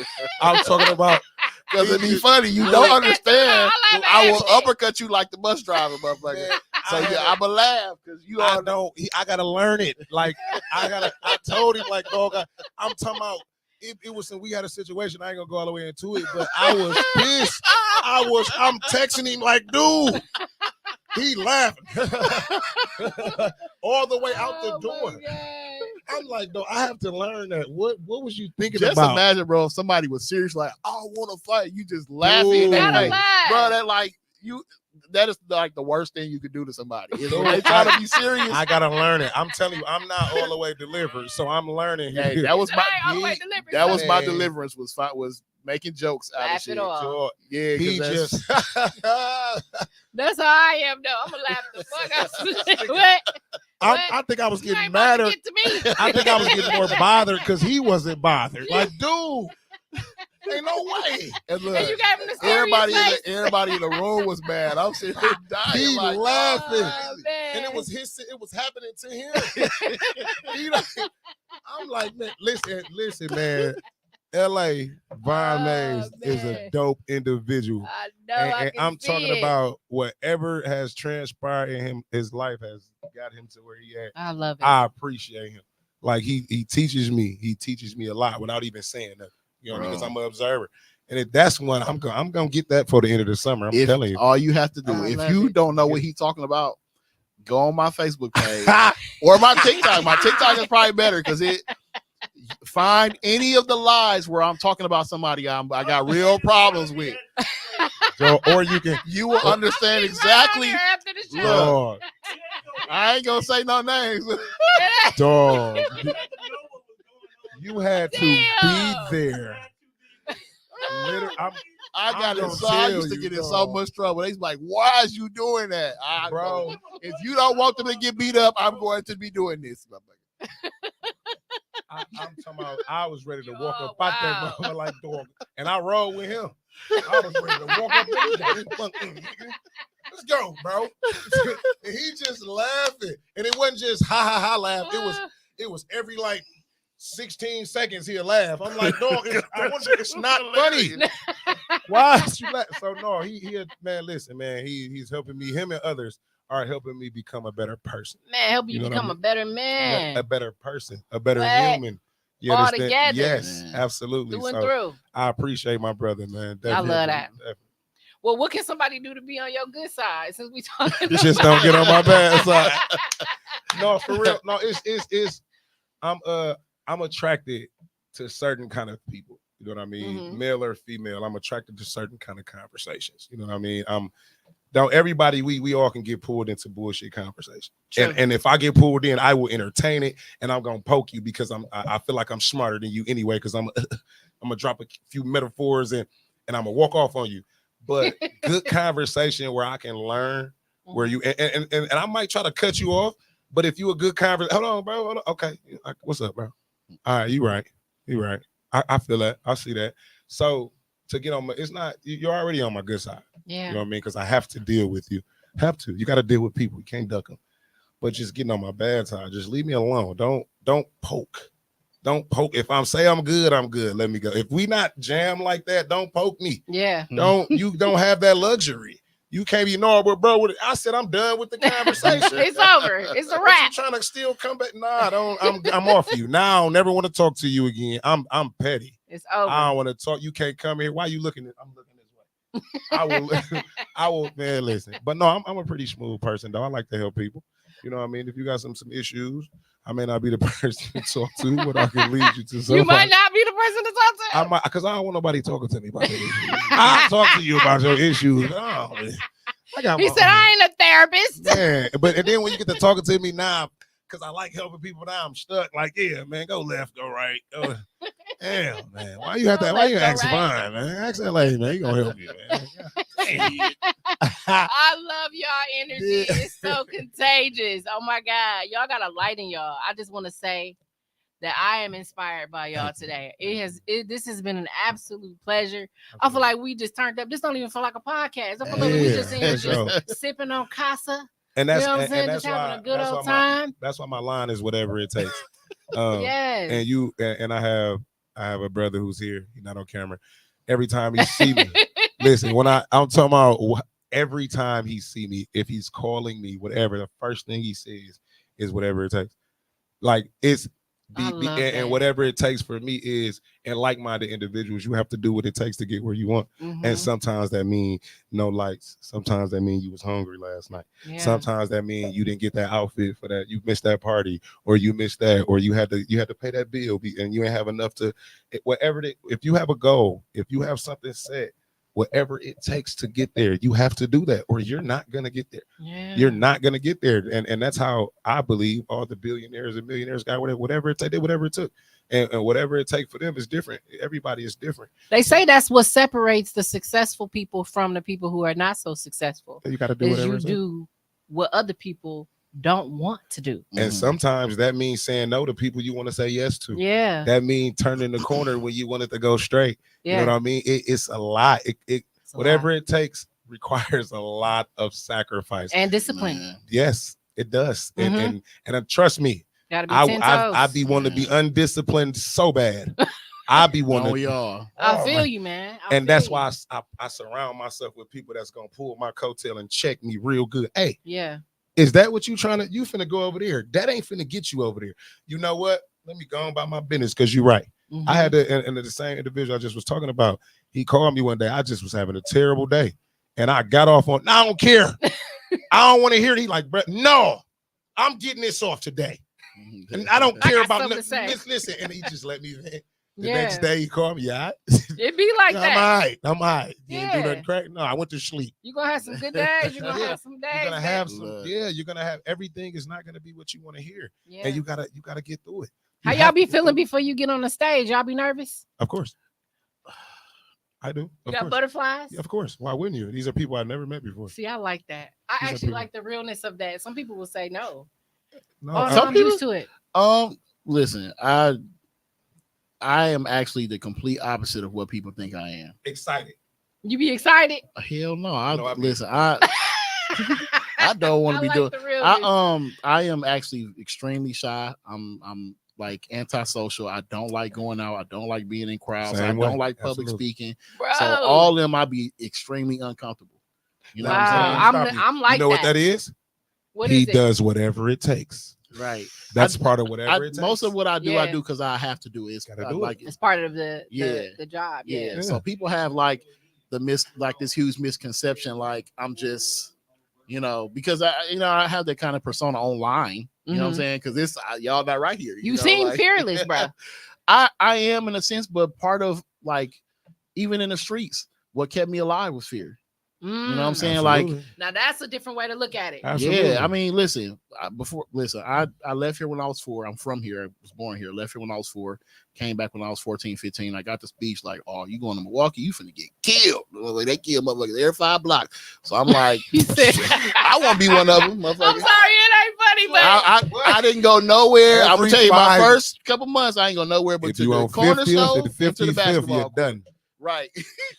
I'm talking about. Because it be funny. You don't understand. I will uppercut you like the bus driver, motherfucker. So I'm going to laugh because you all know. I got to learn it. Like, I told him, like, dog, I'm talking about. It was, we had a situation. I ain't gonna go all the way into it, but I was pissed. I'm texting him like, dude, he laughing all the way out the door. I'm like, no, I have to learn that. What was you thinking about? Just imagine, bro, if somebody was serious, like, I want to fight. You just laughing. Bro, that like you. That is like the worst thing you could do to somebody. When they try to be serious, I gotta learn it. I'm telling you, I'm not all the way delivered, so I'm learning. Hey, that was my deliverance. Was making jokes out laugh of shit. Yeah, he just. That's how I am, though. I'm gonna laugh the fuck out. I think I was getting madder. I think I was getting more bothered because he wasn't bothered. Like, dude. Ain't no way. And look, and you gave him the everybody in the room was mad. I'm sitting here dying. He like, laughing. And it was happening to him. I'm like, man, listen, man. LA, Von Mays is a dope individual. I know. And I'm talking about whatever has transpired in him, his life has got him to where he at. I love it. I appreciate him. Like he teaches me. He teaches me a lot without even saying nothing. You know, because I'm an observer. And that's one I'm gonna get that for the end of the summer. I'm telling you. All you have to do, if you don't know what he's talking about, go on my Facebook page or my TikTok. My TikTok is probably better because it find any of the lies where I'm talking about somebody I got real problems with. So, or you will understand exactly. Look, I ain't gonna say no names. Dog. You had to be there. I used to get in so much trouble. They's like, why is you doing that? Bro, if you don't want them to get beat up, I'm going to be doing this. I'm talking about, I was ready to walk up out that mother like dog. And I rolled with him. I was ready to walk up there. Let's go, bro. And he just laughing. And it wasn't just ha laugh. It was every like 16 seconds he'll laugh. I'm like, dog, it's not funny. Why is you laugh? So no, he man, listen, man, he's helping me. Him and others are helping me become a better person. Man, help you become a better man. A better person, a better human. You all together. Yes, absolutely. Through and through. I appreciate my brother, man. Definitely. I love that. Definitely. Well, what can somebody do to be on your good side since we talking? Just don't get on my bad side. No, for real. No, it's I'm attracted to certain kind of people. You know what I mean? Mm-hmm. Male or female. I'm attracted to certain kind of conversations. You know what I mean? Don't everybody, we all can get pulled into bullshit conversation. And if I get pulled in, I will entertain it and I'm gonna poke you because I feel like I'm smarter than you anyway, because I'm gonna drop a few metaphors and I'm gonna walk off on you. But good conversation where I can learn, where you and I might try to cut you off, but if you a good conversation, hold on, bro. Hold on. Okay. What's up, bro? All right, you right. I feel that. I see that. So to get on it's not, you're already on my good side. Yeah. You know what I mean? Because I have to deal with you. You got to deal with people. You can't duck them. But just getting on my bad side, just leave me alone. Don't poke. Don't poke. If I'm good, I'm good. Let me go. If we not jam like that, don't poke me. Yeah. You don't have that luxury. You can't be but bro. I said I'm done with the conversation. It's over. It's a wrap. You trying to still come back? Nah, I'm off you. Now I don't never want to talk to you again. I'm petty. It's over. I don't want to talk. You can't come here. Why you looking at? I'm looking this way. I will, man, listen. But no, I'm a pretty smooth person, though. I like to help people. You know what I mean? If you got some issues, I may not be the person to talk to, but I can lead you to somebody. You might not be the person to talk to. I might, because I don't want nobody talking to me about their issues. I'll talk to you about your issues. He said, I ain't a therapist. Yeah, and then when you get to talking to me now, because I like helping people now, I'm stuck. Like, yeah, man, go left, go right. Damn, man. Why you have that? Why you ask Vine, man? Ask that lady, man. He gonna help you, man. I love y'all energy. It's so contagious. Oh my God. Y'all got a light in y'all. I just want to say that I am inspired by y'all today. This has been an absolute pleasure. I feel like we just turned up. This don't even feel like a podcast. I feel like we just in here just sipping on casa. And that's, you know what I'm saying? Just having a good old time. That's why my line is whatever it takes. Yes. And I have a brother who's here. He's not on camera. Every time he see me, listen, when I'm talking about every time he see me, if he's calling me, whatever, the first thing he says is whatever it takes. Like it's and whatever it takes for me is, and like-minded individuals, you have to do what it takes to get where you want. And sometimes that means no lights. Sometimes that means you was hungry last night. Yeah. Sometimes that means you didn't get that outfit for that. You missed that party, or you missed that, or you had to pay that bill, and you ain't have enough to whatever. If you have a goal, if you have something set, whatever it takes to get there, you have to do that, or you're not gonna get there. Yeah. You're not gonna get there, and that's how I believe all the billionaires and millionaires got whatever it took. Whatever it took, and whatever it takes for them is different. Everybody is different. They say that's what separates the successful people from the people who are not so successful. You got to do whatever. You do what other people don't want to do. And sometimes that means saying no to people you want to say yes to. Yeah. That means turning the corner when you want it to go straight. Yeah. You know what I mean? It's a lot. Whatever it takes requires a lot of sacrifice. And discipline. Yes, it does. And trust me, gotta be 10 toes. I be wanting to be undisciplined so bad. I be wanting y'all. I feel you, man. That's why I surround myself with people that's gonna pull my coattail and check me real good. Hey, yeah. Is that what you finna go over there? That ain't finna get you over there. You know what? Let me go on about my business, because you're right. I had and the same individual I just was talking about, he called me one day. I just was having a terrible day. And I got off on, I don't care. I don't want to hear it. He like, bro, no, I'm getting this off today. And I don't care about nothing. Listen, and he just let me vent. The next day he called me, It be like that. I'm all right. You didn't do nothing crack? No, I went to sleep. You're going to have some good days. You're going to have some days. You're going to have some, you're going to have, everything is not going to be what you want to hear. Yeah. And you gotta get through it. How y'all be feeling before you get on the stage? Y'all be nervous? Of course. I do. You got butterflies? Yeah, of course. Why wouldn't you? These are people I've never met before. See, I like that. I actually like the realness of that. Some people will say no. No, I'm used to it. Listen, I am actually the complete opposite of what people think I am. Excited. You be excited? Hell no. I don't want to be doing. I am actually extremely shy. I'm like antisocial. I don't like going out. I don't like being in crowds. I don't like public speaking. Bro. So all of them, I'd be extremely uncomfortable. You know what I'm saying? I'm like, you know what that is? He does whatever it takes. Right. That's part of whatever it takes. Most of what I do, I do because I have to do it. It's part of the job. Yeah. So people have like this huge misconception, like I'm just, because I have that kind of persona online. You know what I'm saying? Because this y'all not right here. You seem fearless, bro. I am in a sense, but part of like even in the streets, what kept me alive was fear. You know what I'm saying? Absolutely. Like now that's a different way to look at it. Absolutely. Yeah, I mean, listen, I left here when I was 4. I'm from here. I was born here. Left here when I was 4. Came back when I was 14, 15. I got the speech like, oh, you going to Milwaukee, you finna get killed. Like, they kill motherfuckers every 5 blocks. So I'm like, I want to be one of them. I'm sorry, it ain't funny, but I didn't go nowhere. I'm gonna tell you, my first couple months, I ain't go nowhere but to the corner store and to the basketball. You're done. Right.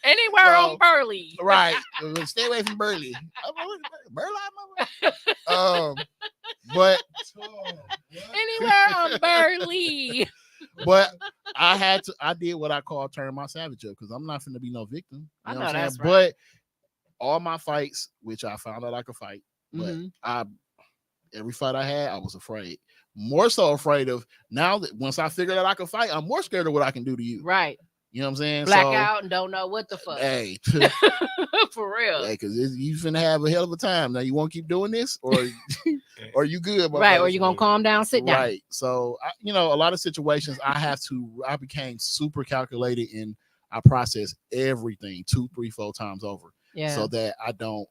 Anywhere on Burley. Right. Stay away from Burley. But anywhere on Burley. But I did what I call turn my savage up, because I'm not finna be no victim. I know that's right. But all my fights, which I found out I could fight, but every fight I had, I was afraid. More so afraid of now that once I figured out I could fight, I'm more scared of what I can do to you. Right. You know what I'm saying? Black out and don't know what the fuck. Hey. For real. Hey, because you finna have a hell of a time. Now, you want to keep doing this, or you good? Right, or you going to calm down, sit down. Right. So, a lot of situations I became super calculated, and I process everything 2, 3, 4 times over. Yeah. So that I don't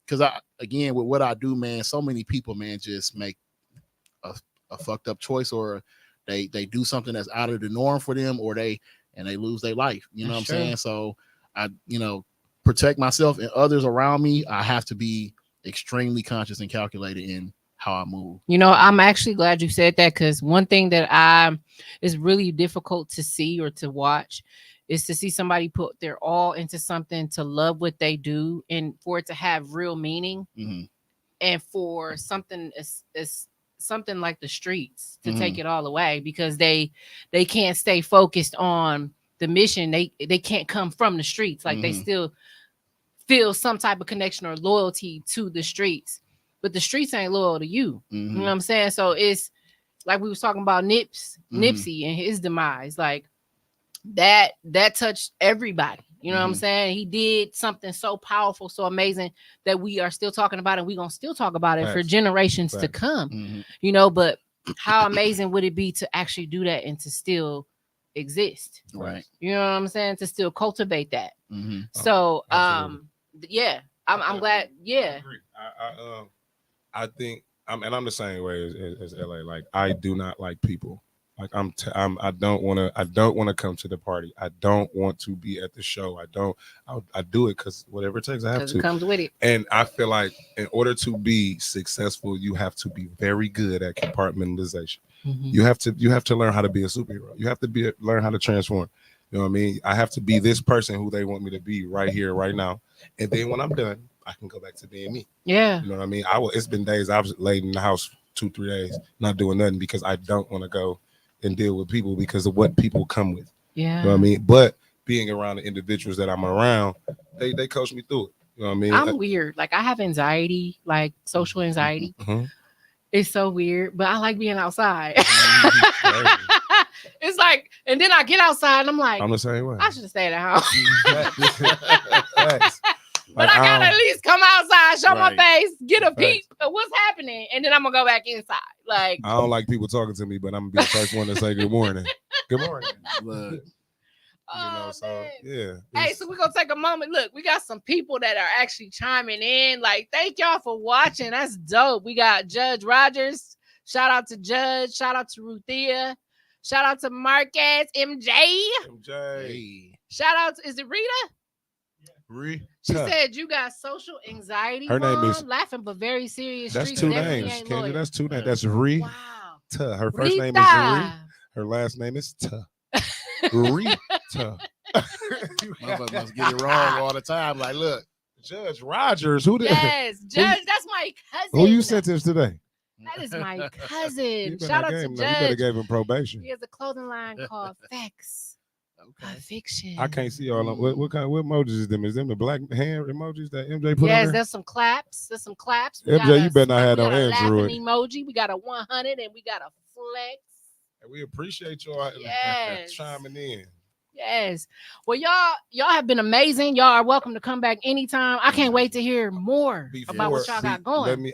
because again, with what I do, man, so many people, man, just make a fucked up choice, or they do something that's out of the norm for them, or they lose their life. You know what I'm saying? So I, protect myself and others around me. I have to be extremely conscious and calculated in how I move. I'm actually glad you said that, because one thing that is really difficult to see or to watch is to see somebody put their all into something, to love what they do, and for it to have real meaning, and for something as something like the streets to take it all away, because they can't stay focused on the mission. They can't come from the streets. Like they still feel some type of connection or loyalty to the streets, but the streets ain't loyal to you. You know what I'm saying? So it's like we was talking about Nipsey and his demise. Like that touched everybody. You know what I'm saying? He did something so powerful, so amazing, that we are still talking about it. We're going to still talk about it for generations to come. But how amazing would it be to actually do that and to still exist? Right. You know what I'm saying? To still cultivate that. So, yeah, I'm glad. Yeah. I think I'm the same way as LA. Like, I do not like people. Like I don't want to come to the party. I don't want to be at the show. I do it because whatever it takes, I have to. It comes with it. And I feel like in order to be successful, you have to be very good at compartmentalization. You have to learn how to be a superhero. You have to learn how to transform. You know what I mean? I have to be this person who they want me to be right here, right now. And then when I'm done, I can go back to being me. Yeah. You know what I mean? It's been days I was laid in the house 2-3 days, not doing nothing, because I don't want to go and deal with people because of what people come with. Yeah. You know what I mean? But being around the individuals that I'm around, they coach me through it. You know what I mean? I'm weird. Like, I have anxiety, like social anxiety. It's so weird, but I like being outside. It's like, and then I get outside and I'm like, I'm the same way. I should have stayed at home. But I gotta at least come outside, show my face, get a peep of what's happening, and then I'm gonna go back inside. Like, I don't like people talking to me, but I'm gonna be the first one to say good morning. Good morning. Look, yeah. Hey, so we're gonna take a moment. Look, we got some people that are actually chiming in. Like, thank y'all for watching. That's dope. We got Judge Rogers. Shout out to Judge. Shout out to Ruthia. Shout out to Marquez. MJ. Shout out to, is it Rita? She said you got social anxiety. Her name is laughing but very serious. That's two names, Kendra. That's two names. That's Rita. Wow. Her first name is Rita. Her last name is Ta. Rita. Motherfuckers must get it wrong all the time. Like, look, Judge Rogers. Who did? Yes, Judge. That's my cousin. Who you sentenced today? That is my cousin. Shout out to Judge. You better gave him probation. He has a clothing line called Facts. Fiction. I can't see all of them. What emojis is them? Is them the black hand emojis that MJ put on Yes, there? there's some claps. MJ, you better not have no Android. Emoji. We got a 100 and we got a flex. And we appreciate y'all chiming in. Yes. Well, y'all have been amazing. Y'all are welcome to come back anytime. I can't wait to hear more about what y'all got going.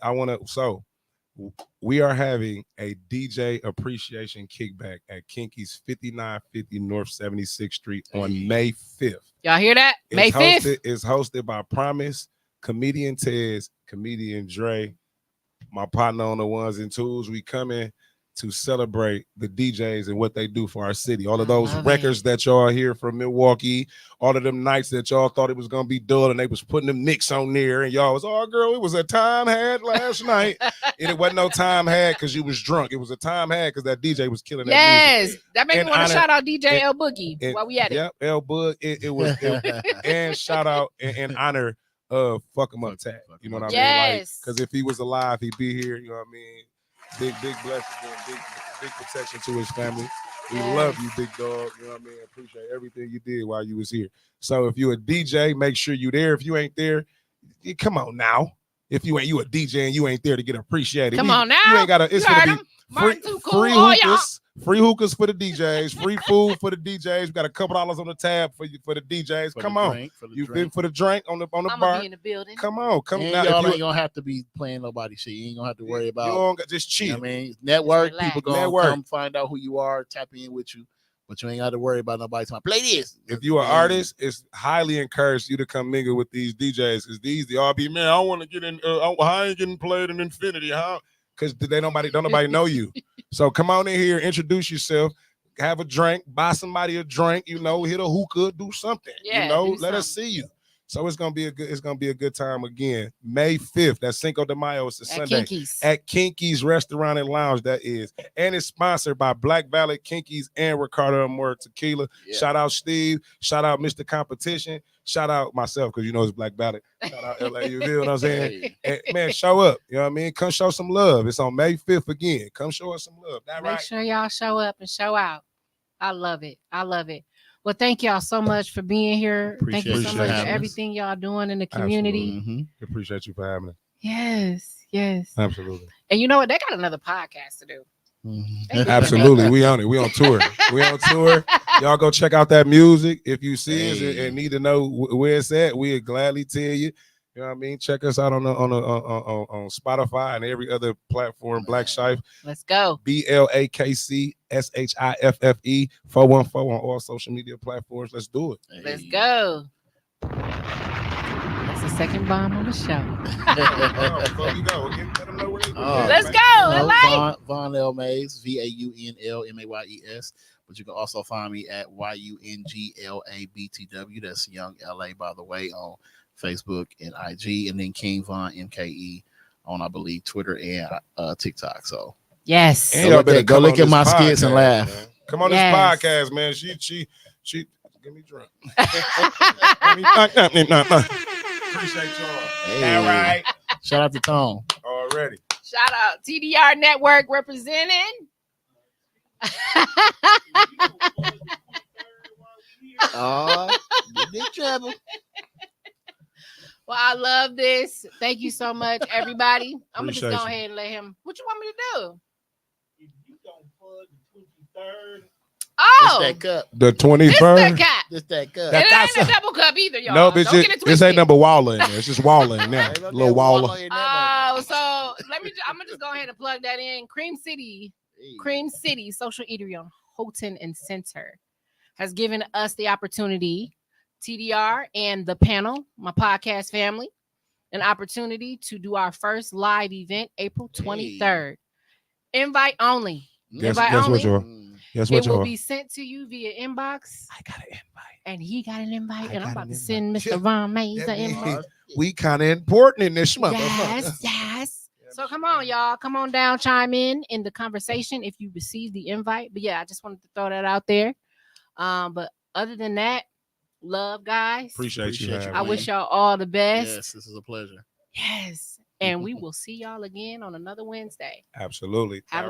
We are having a DJ appreciation kickback at Kinky's 5950 North 76th Street on May 5th. Y'all hear that? May 5th. It's hosted by Promise, Comedian Tez, Comedian Dre, my partner on the ones and twos. We come in to celebrate the DJs and what they do for our city. All of those records that y'all hear from Milwaukee, all of them nights that y'all thought it was going to be dull and they was putting them nicks on there and y'all was, oh, girl, it was a time had last night. And it wasn't no time had because you was drunk. It was a time had because that DJ was killing that music. That made me want to shout out DJ L Boogie while we at it. Yep, L Boog. It was and shout out and honor of Fuck 'em Up Tag. You know what I mean? Like, because if he was alive, he'd be here. You know what I mean? Big blessings and big protection to his family. We love you, big dog. You know what I mean? Appreciate everything you did while you was here. So if you a DJ, make sure you there. If you ain't there, come on now. If you a DJ and you ain't there to get appreciated, come on now. You ain't gotta. It's gonna be free hookahs. Free hookahs for the DJs, free food for the DJs. We got a couple dollars on the tab for the DJs. Come on, you've been for the drink on the bar. Be in the building. Come on, now. Y'all ain't gonna have to be playing nobody shit. You ain't gonna have to worry about. You don't just chill. You know what I mean, network. People gonna come find out who you are, tap in with you. but you ain't got to worry about nobody talking. Play this. If you are an artist, it's highly encouraged you to come mingle with these DJs because they all be, man, I want to get in. I ain't getting played in Infinity, huh? Because don't nobody know you. So come on in here, introduce yourself, have a drink, buy somebody a drink, hit a hookah, do something. Let us see you. So it's gonna be a good time again. May 5th, that's Cinco de Mayo. It's a Sunday at Kinky's Restaurant and Lounge. That is, and it's sponsored by Black Valley, Kinky's, and Ricardo Amor Tequila. Yeah. Shout out Steve. Shout out Mr. Competition. Shout out myself because it's Black Valley. Shout out LA. You feel what I'm saying? And, man, show up. You know what I mean? Come show some love. It's on May 5th again. Come show us some love. Make sure y'all show up and show out. I love it. Well, thank y'all so much for being here. Thank you so much for everything y'all doing in the community. Mm-hmm. Appreciate you for having us. Yes. Absolutely. And you know what? They got another podcast to do. Mm-hmm. Absolutely. We on it. We on tour. Y'all go check out that music. If you see us and need to know where it's at, we'll gladly tell you. You know what I mean? Check us out on Spotify and every other platform. Blakc Shiffe. Let's go. BLAKC SHIFFE 414 on all social media platforms. Let's do it. Let's go. That's the second bomb on the show. Let's go. Von L Mays, VAUNLMAYES. But you can also find me at YUNGLABTW. That's Young LA, by the way, on Facebook and IG, and then King Von MKE on, I believe, Twitter and TikTok. So yes, go look at my skits and laugh. Man. Come on this podcast, man. She get me drunk. Appreciate y'all. Hey. All right. Shout out to Tone. Already. Shout out TDR Network representing. Big trouble. Well, I love this. Thank you so much, everybody. I'm going to just go you. ahead and let him. What you want me to do? If you don't plug the 23rd. Oh. It's that cup. The 21st. It's that cup. It ain't a double cup either, y'all. No, bitch, it's ain't number Waller in there. It's just Waller in there. Little Waller. Oh, so I'm going to just go ahead and plug that in. Cream City Social Eatery on Houghton and Center has given us the opportunity, TDR and the panel, my podcast family, an opportunity to do our first live event April 23rd. Invite only. Invite only. It will be sent to you via inbox. I got an invite. And he got an invite. And I'm about to send Mr. Von Mays an invite. We kind of important in this motherfucker. Yes. So come on, y'all. Come on down. Chime in the conversation if you receive the invite. But yeah, I just wanted to throw that out there. But other than that, love, guys. Appreciate you. I wish y'all all the best. Yes, this is a pleasure. Yes. And we will see y'all again on another Wednesday. Absolutely. Have a